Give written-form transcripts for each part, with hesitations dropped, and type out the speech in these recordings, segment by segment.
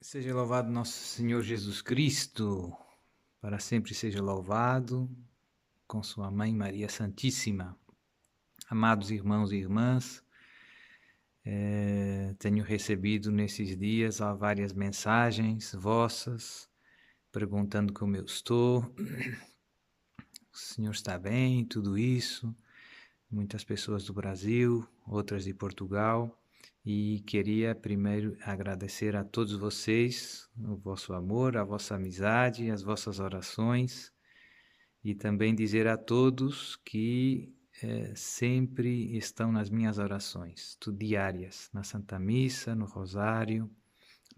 Seja louvado nosso Senhor Jesus Cristo, para sempre seja louvado, com sua mãe Maria Santíssima. Amados irmãos e irmãs, tenho recebido nesses dias várias mensagens vossas, perguntando como eu estou, o Senhor está bem, tudo isso. Muitas pessoas do Brasil, outras de Portugal, e queria primeiro agradecer a todos vocês o vosso amor, a vossa amizade, as vossas orações, e também dizer a todos que sempre estão nas minhas orações, diárias, na Santa Missa, no Rosário,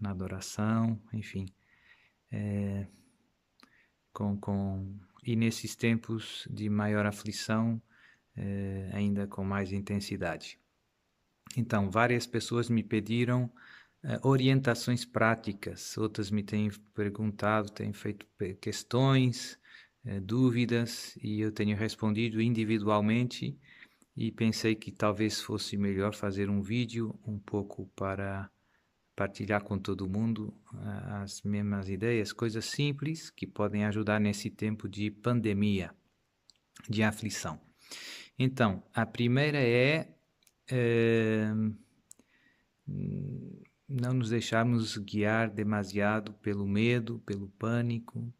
na adoração, enfim, e nesses tempos de maior aflição, ainda com mais intensidade. Então, várias pessoas me pediram orientações práticas, outras me têm perguntado, têm feito questões, dúvidas, e eu tenho respondido individualmente, e pensei que talvez fosse melhor fazer um vídeo um pouco para partilhar com todo mundo as mesmas ideias, coisas simples que podem ajudar nesse tempo de pandemia, de aflição. Então, a primeira é não nos deixarmos guiar demasiado pelo medo, pelo pânico,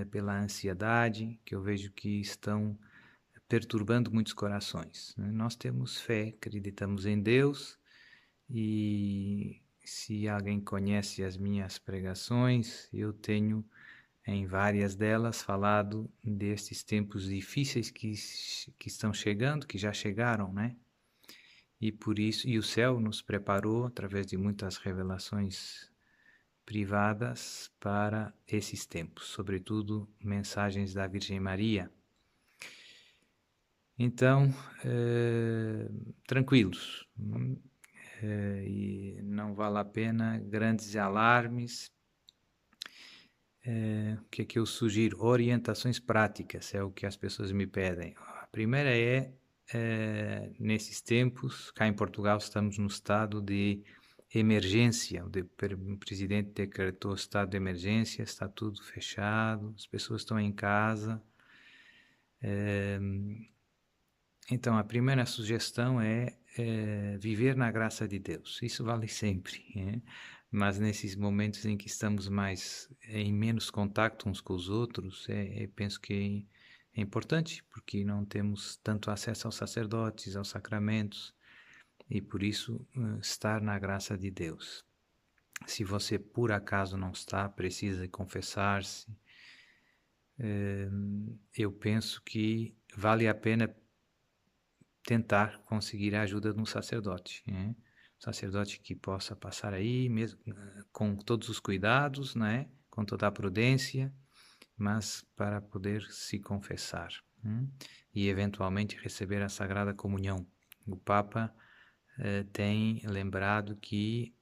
pela ansiedade, que eu vejo que estão perturbando muitos corações. Nós temos fé, acreditamos em Deus, e se alguém conhece as minhas pregações, eu tenho em várias delas falado destes tempos difíceis que estão chegando, que já chegaram, né? E por isso, e o céu nos preparou através de muitas revelações privadas para esses tempos, sobretudo mensagens da Virgem Maria. Então, tranquilos, e não vale a pena grandes alarmes. O que é que eu sugiro? Orientações práticas, é o que as pessoas me pedem. A primeira nesses tempos, cá em Portugal estamos no estado de emergência, o presidente decretou estado de emergência, está tudo fechado, as pessoas estão em casa. Então, a primeira sugestão é viver na graça de Deus. Isso vale sempre, mas nesses momentos em que estamos em menos contato uns com os outros, penso que é importante, porque não temos tanto acesso aos sacerdotes, aos sacramentos, e por isso estar na graça de Deus. Se você por acaso não está, precisa confessar-se, eu penso que vale a pena tentar conseguir a ajuda de um sacerdote, né? Um sacerdote que possa passar aí, mesmo com todos os cuidados, né? Com toda a prudência, mas para poder se confessar, né? E eventualmente receber a Sagrada Comunhão. O Papa tem lembrado que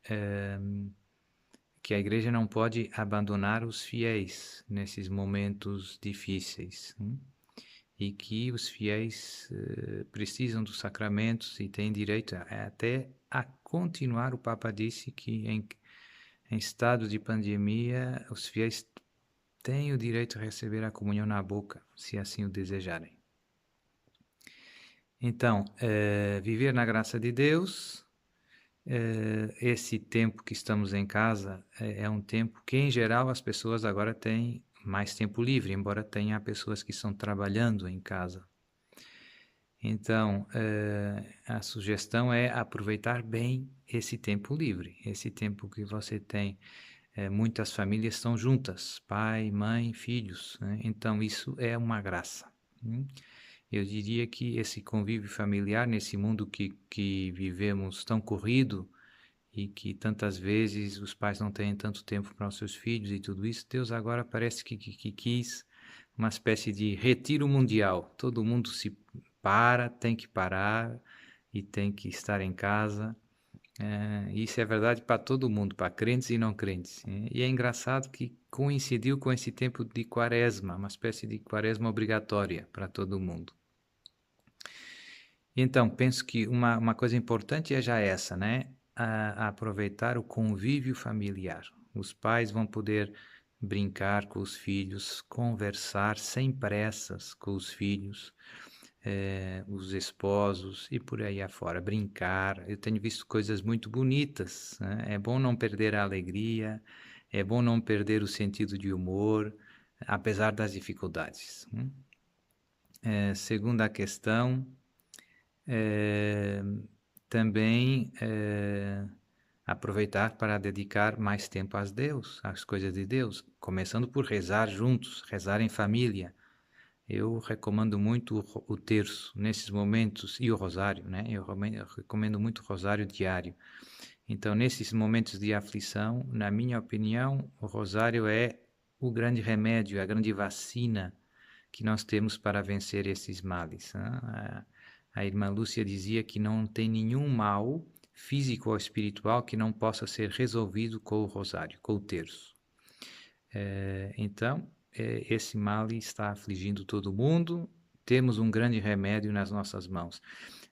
a Igreja não pode abandonar os fiéis nesses momentos difíceis, né? E que os fiéis precisam dos sacramentos e têm direito até a continuar. O Papa disse que em estado de pandemia os fiéis têm o direito a receber a comunhão na boca, se assim o desejarem. Então, viver na graça de Deus. Esse tempo que estamos em casa é um tempo que, em geral, as pessoas agora têm mais tempo livre, embora tenha pessoas que estão trabalhando em casa. Então, a sugestão é aproveitar bem esse tempo livre, esse tempo que você tem. Muitas famílias estão juntas, pai, mãe, filhos, né? Então isso é uma graça. Eu diria que esse convívio familiar, nesse mundo que vivemos tão corrido, e que tantas vezes os pais não têm tanto tempo para os seus filhos e tudo isso, Deus agora parece que quis uma espécie de retiro mundial. Todo mundo tem que parar e tem que estar em casa. Isso é verdade para todo mundo, para crentes e não crentes. E é engraçado que coincidiu com esse tempo de quaresma, uma espécie de quaresma obrigatória para todo mundo. Então, penso que uma coisa importante é já essa, né? a aproveitar o convívio familiar. Os pais vão poder brincar com os filhos, conversar sem pressas com os filhos, os esposos e por aí afora, brincar. Eu tenho visto coisas muito bonitas, né? É bom não perder a alegria, é bom não perder o sentido de humor, apesar das dificuldades. Segunda questão, eh, também aproveitar para dedicar mais tempo a Deus, às coisas de Deus, começando por rezar juntos, rezar em família. Eu recomendo muito o terço nesses momentos e o rosário, né? Eu recomendo muito o rosário diário. Então, nesses momentos de aflição, na minha opinião, o rosário é o grande remédio, a grande vacina que nós temos para vencer esses males, né? A irmã Lúcia dizia que não tem nenhum mal físico ou espiritual que não possa ser resolvido com o rosário, com o terço. Então, esse mal está afligindo todo mundo, temos um grande remédio nas nossas mãos.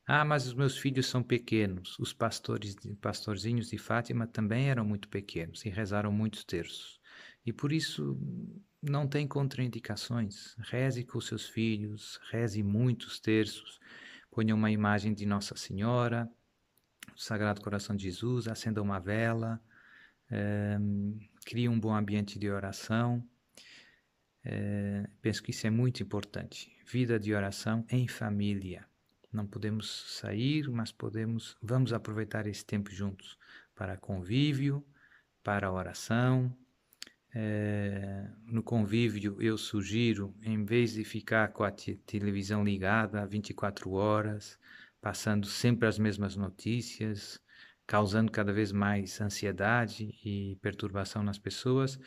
Ah, mas os meus filhos são pequenos. Os pastorzinhos de Fátima também eram muito pequenos e rezaram muitos terços. E por isso não tem contraindicações. Reze com os seus filhos, reze muitos terços, ponha uma imagem de Nossa Senhora, o Sagrado Coração de Jesus, acenda uma vela, crie um bom ambiente de oração. Penso que isso é muito importante. Vida de oração em família. Não podemos sair, mas vamos aproveitar esse tempo juntos para convívio, para oração. No convívio, eu sugiro, em vez de ficar com a televisão ligada 24 horas, passando sempre as mesmas notícias, causando cada vez mais ansiedade e perturbação nas pessoas,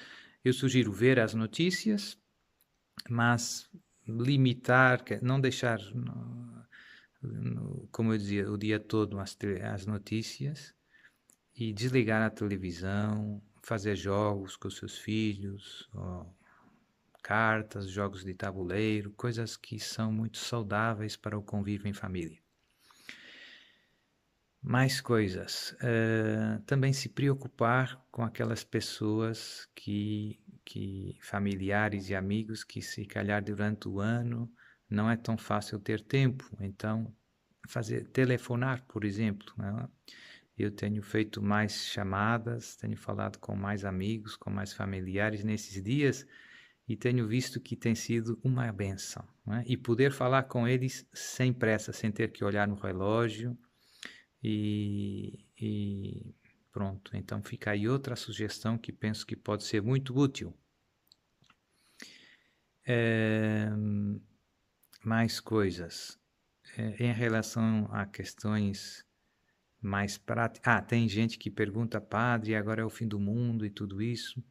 eu sugiro ver as notícias, mas limitar, não deixar, como eu dizia, o dia todo as notícias e desligar a televisão, fazer jogos com os seus filhos, cartas, jogos de tabuleiro, coisas que são muito saudáveis para o convívio em família. Mais coisas. Também se preocupar com aquelas pessoas familiares e amigos que se calhar durante o ano não é tão fácil ter tempo. Então, telefonar, por exemplo, né? Eu tenho feito mais chamadas, tenho falado com mais amigos, com mais familiares nesses dias e tenho visto que tem sido uma benção, né? E poder falar com eles sem pressa, sem ter que olhar no relógio e pronto. Então fica aí outra sugestão que penso que pode ser muito útil. Mais coisas. Em relação a questões mais práticas. Tem gente que pergunta, padre, agora é o fim do mundo e tudo isso.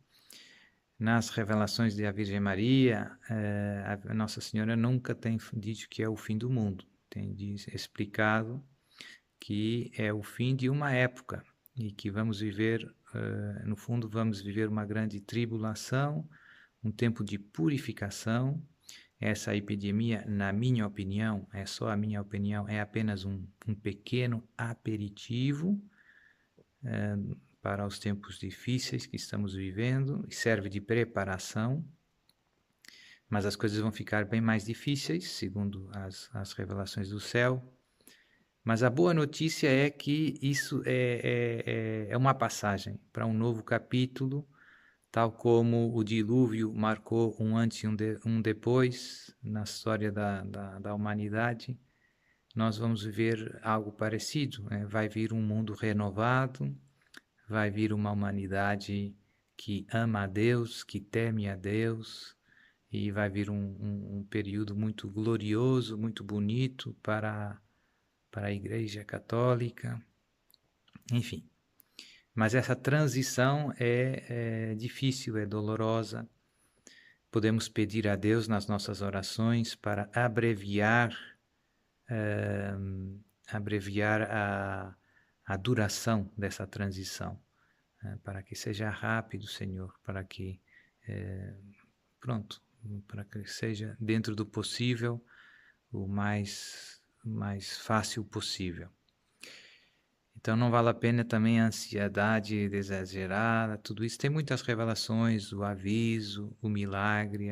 Nas revelações da Virgem Maria, a Nossa Senhora nunca tem dito que é o fim do mundo. Tem explicado que é o fim de uma época e que vamos viver, no fundo, vamos viver uma grande tribulação, um tempo de purificação. Essa epidemia, na minha opinião, é só a minha opinião, é apenas um pequeno aperitivo para os tempos difíceis que estamos vivendo e serve de preparação, mas as coisas vão ficar bem mais difíceis, segundo as revelações do céu. Mas a boa notícia é que isso é uma passagem para um novo capítulo, tal como o dilúvio marcou um antes e um depois na história da humanidade. Nós vamos viver algo parecido, né? Vai vir um mundo renovado, vai vir uma humanidade que ama a Deus, que teme a Deus, e vai vir um período muito glorioso, muito bonito para a Igreja Católica, enfim. Mas essa transição é difícil, é dolorosa. Podemos pedir a Deus nas nossas orações para abreviar a duração dessa transição, para que seja rápido, Senhor, para que, para que seja dentro do possível, o mais fácil possível. Então não vale a pena também a ansiedade exagerada, tudo isso. Tem muitas revelações, o aviso, o milagre,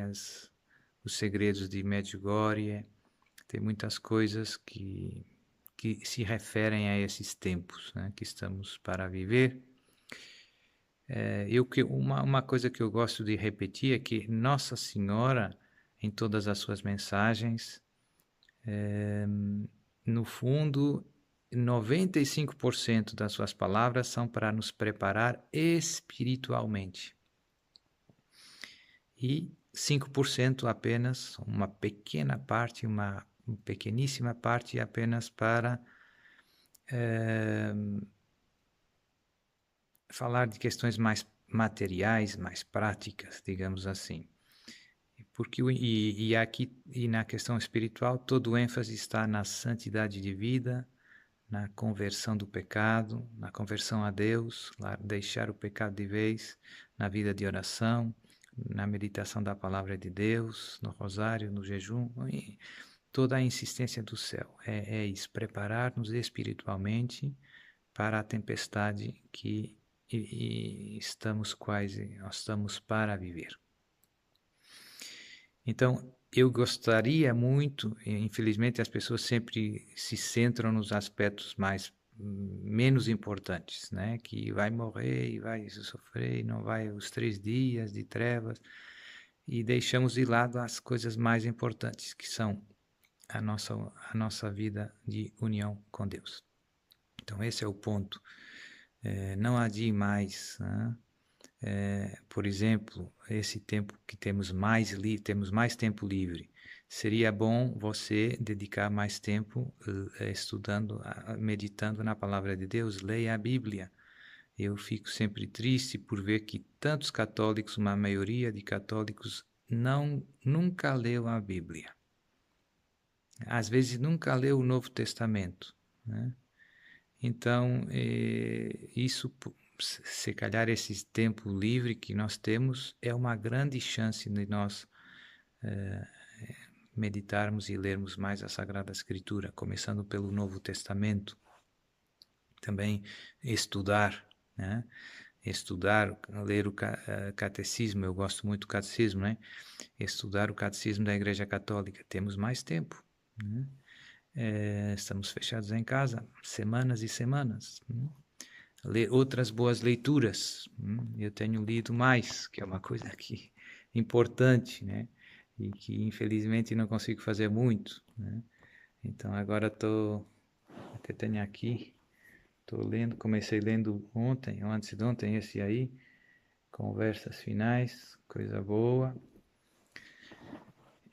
os segredos de Medjugorje, tem muitas coisas que se referem a esses tempos, né, que estamos para viver. Uma coisa que eu gosto de repetir é que Nossa Senhora, em todas as suas mensagens, no fundo, 95% das suas palavras são para nos preparar espiritualmente. E 5% apenas, uma pequena parte, uma pequeníssima parte apenas para falar de questões mais materiais, mais práticas, digamos assim. Porque aqui e na questão espiritual, todo o ênfase está na santidade de vida, na conversão do pecado, na conversão a Deus, deixar o pecado de vez, na vida de oração, na meditação da palavra de Deus, no rosário, no jejum, toda a insistência do céu. É isso, preparar-nos espiritualmente para a tempestade que estamos para viver. Então, eu gostaria muito, infelizmente as pessoas sempre se centram nos aspectos menos importantes, né? Que vai morrer e vai sofrer, e não vai os 3 dias de trevas, e deixamos de lado as coisas mais importantes, que são a nossa vida de união com Deus. Então, esse é o ponto. Não adie mais, né? Por exemplo, esse tempo que temos mais tempo livre. Seria bom você dedicar mais tempo estudando, meditando na palavra de Deus, leia a Bíblia. Eu fico sempre triste por ver que tantos católicos, uma maioria de católicos, nunca leu a Bíblia. Às vezes nunca leu o Novo Testamento, né? Então, isso, se calhar esse tempo livre que nós temos, é uma grande chance de nós meditarmos e lermos mais a Sagrada Escritura, começando pelo Novo Testamento. Também estudar, né? Estudar, ler o catecismo, eu gosto muito do catecismo, né? Estudar o catecismo da Igreja Católica, temos mais tempo, né? Estamos fechados em casa, semanas e semanas, né? Ler outras boas leituras. Eu tenho lido mais, que é uma coisa que importante, né? E que infelizmente não consigo fazer muito, né? Então agora até tenho aqui, comecei lendo ontem, ou antes de ontem, esse aí, Conversas Finais, coisa boa.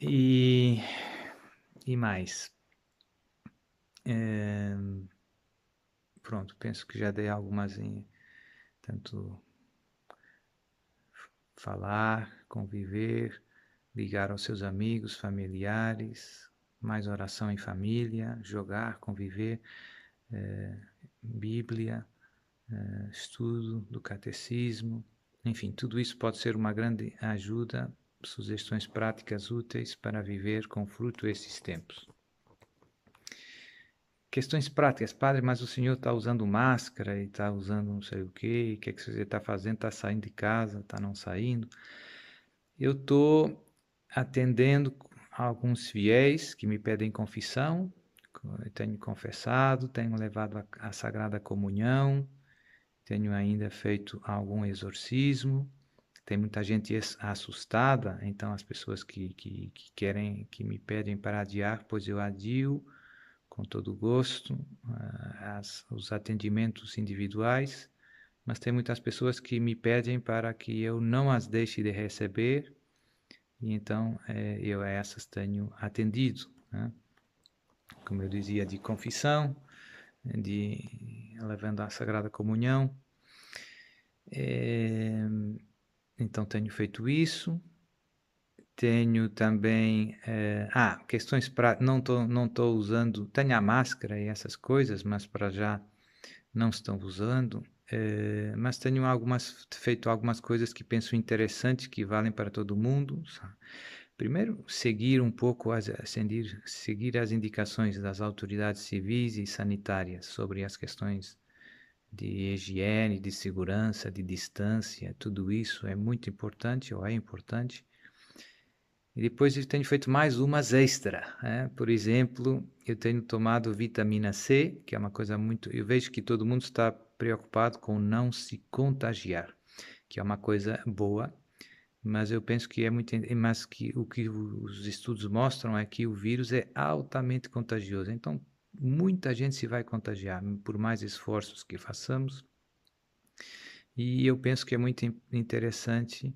E mais. Pronto, penso que já dei algumas tanto falar, conviver, ligar aos seus amigos, familiares, mais oração em família, jogar, conviver, Bíblia, estudo do catecismo, enfim, tudo isso pode ser uma grande ajuda, sugestões práticas úteis para viver com fruto esses tempos. Questões práticas, padre, mas o senhor está usando máscara e está usando não sei o quê, o que você está fazendo? Está saindo de casa, está não saindo? Eu estou atendendo alguns fiéis que me pedem confissão, eu tenho confessado, tenho levado a Sagrada Comunhão, tenho ainda feito algum exorcismo. Tem muita gente assustada, então as pessoas que querem, que me pedem para adiar, pois eu adio com todo gosto os atendimentos individuais, mas tem muitas pessoas que me pedem para que eu não as deixe de receber, e então eu a essas tenho atendido, né? Como eu dizia, de confissão, levando a Sagrada Comunhão. Então tenho feito isso. Tenho também questões para não estou usando, tenho a máscara e essas coisas, mas para já não estão usando. Mas tenho feito algumas coisas que penso interessantes, que valem para todo mundo. Primeiro, seguir um pouco seguir as indicações das autoridades civis e sanitárias sobre as questões de higiene, de segurança, de distância, tudo isso é muito importante ou é importante. E depois eu tenho feito mais umas extra, né? Por exemplo, eu tenho tomado vitamina C, que é uma coisa muito... Eu vejo que todo mundo está preocupado com não se contagiar, que é uma coisa boa, mas eu penso que é muito... Mas que o que os estudos mostram é que o vírus é altamente contagioso. Então, muita gente se vai contagiar, por mais esforços que façamos. E eu penso que é muito interessante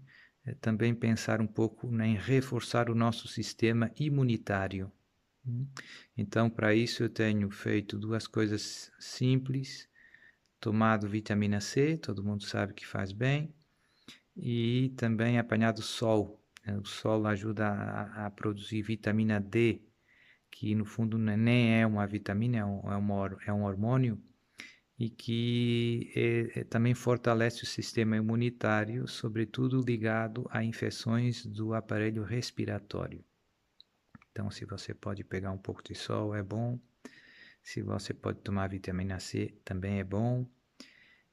também pensar um pouco em reforçar o nosso sistema imunitário. Então, para isso, eu tenho feito duas coisas simples: tomado vitamina C, todo mundo sabe que faz bem, e também apanhado sol. O sol ajuda a produzir vitamina D, que no fundo nem é uma vitamina, é um hormônio, e que também fortalece o sistema imunitário, sobretudo ligado a infecções do aparelho respiratório. Então, se você pode pegar um pouco de sol, é bom. Se você pode tomar vitamina C, também é bom.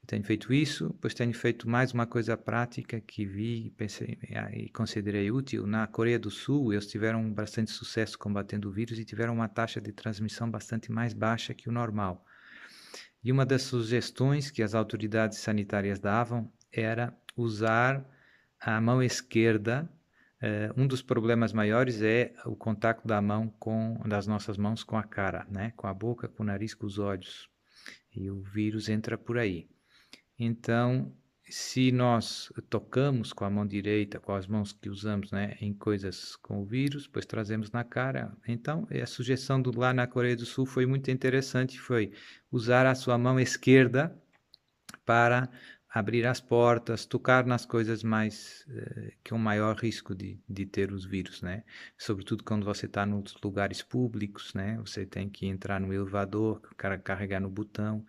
Eu tenho feito isso, pois tenho feito mais uma coisa prática que vi pensei, e considerei útil. Na Coreia do Sul, eles tiveram bastante sucesso combatendo o vírus e tiveram uma taxa de transmissão bastante mais baixa que o normal. E uma das sugestões que as autoridades sanitárias davam era usar a mão esquerda. Um dos problemas maiores é o contato das nossas mãos com a cara, né? Com a boca, com o nariz, com os olhos. E o vírus entra por aí. Então, se nós tocamos com a mão direita, com as mãos que usamos, né, em coisas com o vírus, pois trazemos na cara. Então, a sugestão lá na Coreia do Sul foi muito interessante, foi usar a sua mão esquerda para abrir as portas, tocar nas coisas mais com maior risco de ter os vírus, né? Sobretudo quando você está nos lugares públicos, né? Você tem que entrar no elevador, carregar no botão,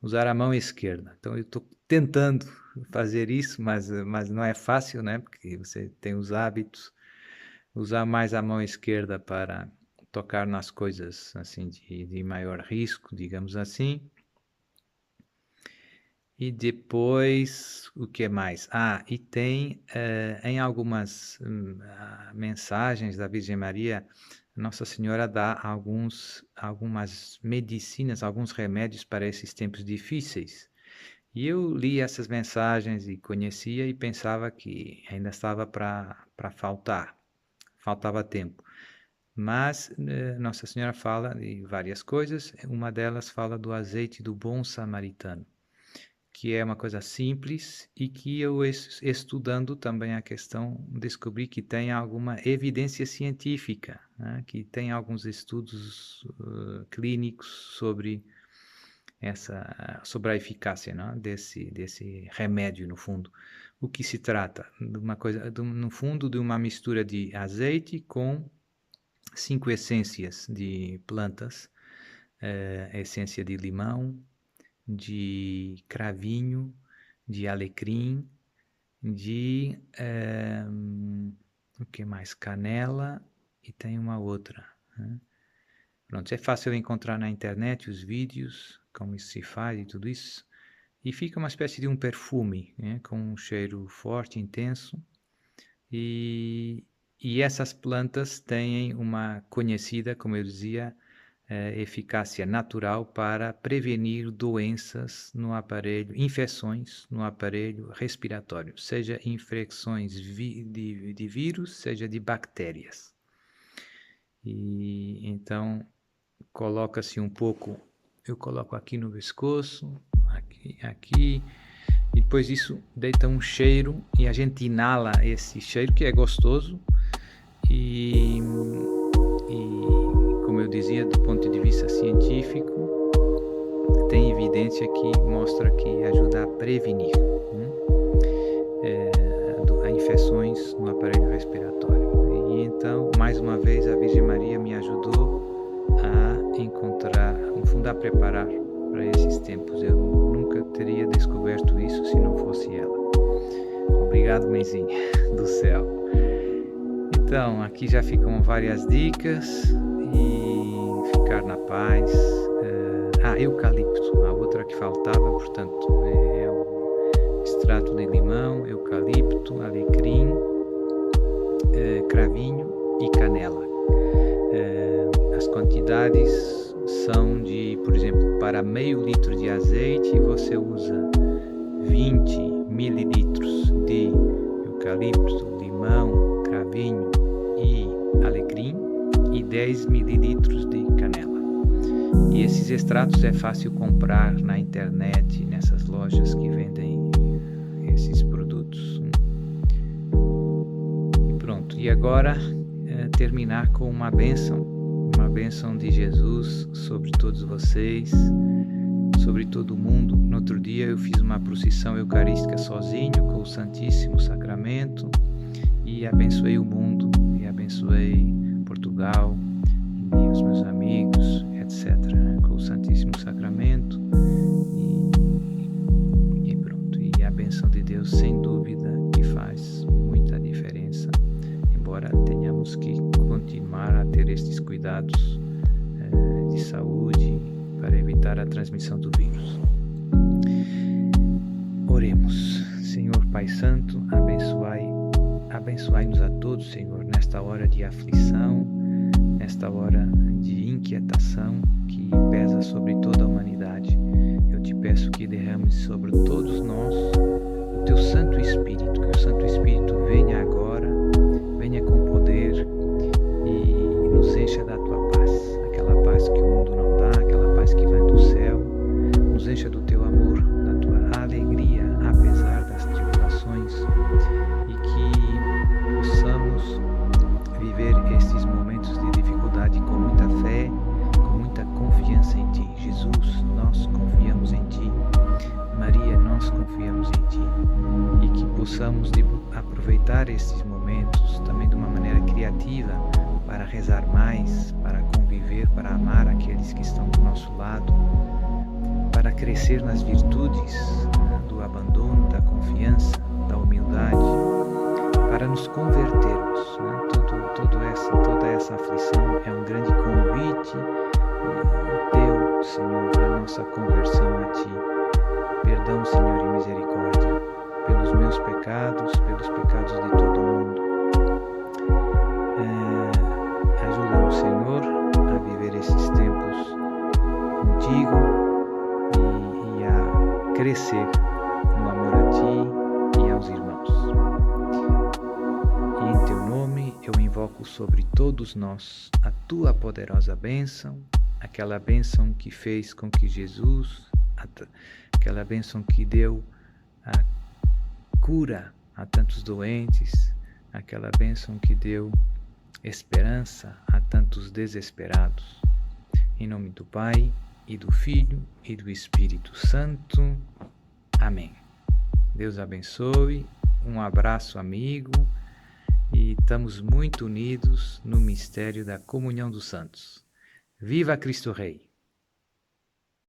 usar a mão esquerda. Então eu estou tentando fazer isso, mas não é fácil, né? Porque você tem os hábitos. Usar mais a mão esquerda para tocar nas coisas assim de maior risco, digamos assim. E depois, o que mais? E tem em algumas mensagens da Virgem Maria, Nossa Senhora dá algumas medicinas, alguns remédios para esses tempos difíceis. E eu li essas mensagens e conhecia e pensava que ainda estava para faltava tempo. Mas Nossa Senhora fala de várias coisas, uma delas fala do azeite do bom samaritano, que é uma coisa simples e que eu, estudando também a questão, descobri que tem alguma evidência científica, né? Que tem alguns estudos clínicos sobre a eficácia, né? desse remédio, no fundo. O que se trata? De uma coisa, no fundo, de uma mistura de azeite com 5 essências de plantas, essência de limão, de cravinho, de alecrim, o que mais? Canela e tem uma outra. Né? Pronto, é fácil encontrar na internet os vídeos, como isso se faz e tudo isso. E fica uma espécie de um perfume, né? Com um cheiro forte, intenso. E essas plantas têm uma conhecida, como eu dizia, eficácia natural para prevenir doenças no aparelho, infecções no aparelho respiratório, seja infecções de vírus, seja de bactérias. E então coloca-se um pouco, eu coloco aqui no pescoço, aqui, e depois isso deita um cheiro e a gente inala esse cheiro que é gostoso e como eu dizia, do ponto de vista científico, tem evidência que mostra que ajuda a prevenir infecções no aparelho respiratório. E então, mais uma vez, a Virgem Maria me ajudou a encontrar, no fundo, a preparar para esses tempos. Eu nunca teria descoberto isso se não fosse ela. Obrigado, mãezinha do céu. Então, aqui já ficam várias dicas e ficar na paz. Eucalipto, a outra que faltava, portanto, é o extrato de limão, eucalipto, alecrim, cravinho e canela. As quantidades são de, por exemplo, para meio litro de azeite você usa 20 mililitros de eucalipto, limão, cravinho e alecrim e 10 mililitros de canela. E esses extratos é fácil comprar na internet, nessas lojas que vendem esses produtos. E pronto. E agora terminar com uma bênção de Jesus sobre todos vocês, sobre todo mundo. No outro dia eu fiz uma procissão eucarística sozinho com o Santíssimo Sacramento e abençoei o mundo, e abençoei Portugal e os meus amigos, etc., com o Santíssimo Sacramento e pronto. E a bênção de Deus, sem dúvida, que faz muita diferença, embora tenhamos que continuar a ter estes cuidados de saúde para evitar a transmissão do vírus. Oremos. Senhor Pai Santo, abençoai-nos a todos, Senhor, nesta hora de aflição, nesta hora de inquietação que pesa sobre toda a humanidade. Eu te peço que derrames sobre todos nós o teu Santo Espírito, que o Santo Espírito venha agora, venha com poder e nos encha da tua paz, aquela paz que o mundo não dá, aquela paz que vem do céu. Nos encha do teu amor, da tua alegria, apesar das tribulações, e que possamos viver estes momentos de dificuldade com muita fé, com muita confiança em ti. Jesus, nós confiamos em ti. Maria, nós confiamos em ti. E que possamos aproveitar estes momentos também de uma maneira criativa para rezar mais, para conviver, para amar aqueles que estão do nosso lado, para crescer nas virtudes do abandono, da confiança, da humildade, para nos convertermos. Toda essa aflição é um grande convite teu, Senhor, a nossa conversão a ti. Perdão, Senhor, e misericórdia pelos meus pecados, pelos pecados de todo mundo. Ajuda-nos, Senhor, a viver esses tempos contigo e a crescer no amor a ti e aos irmãos. E em teu nome eu invoco sobre todos nós a tua poderosa bênção, aquela bênção que fez com que Jesus, aquela bênção que deu a cura a tantos doentes, aquela bênção que deu esperança a tantos desesperados. Em nome do Pai, e do Filho, e do Espírito Santo. Amém. Deus abençoe, um abraço, amigo, e estamos muito unidos no mistério da comunhão dos santos. Viva Cristo Rei!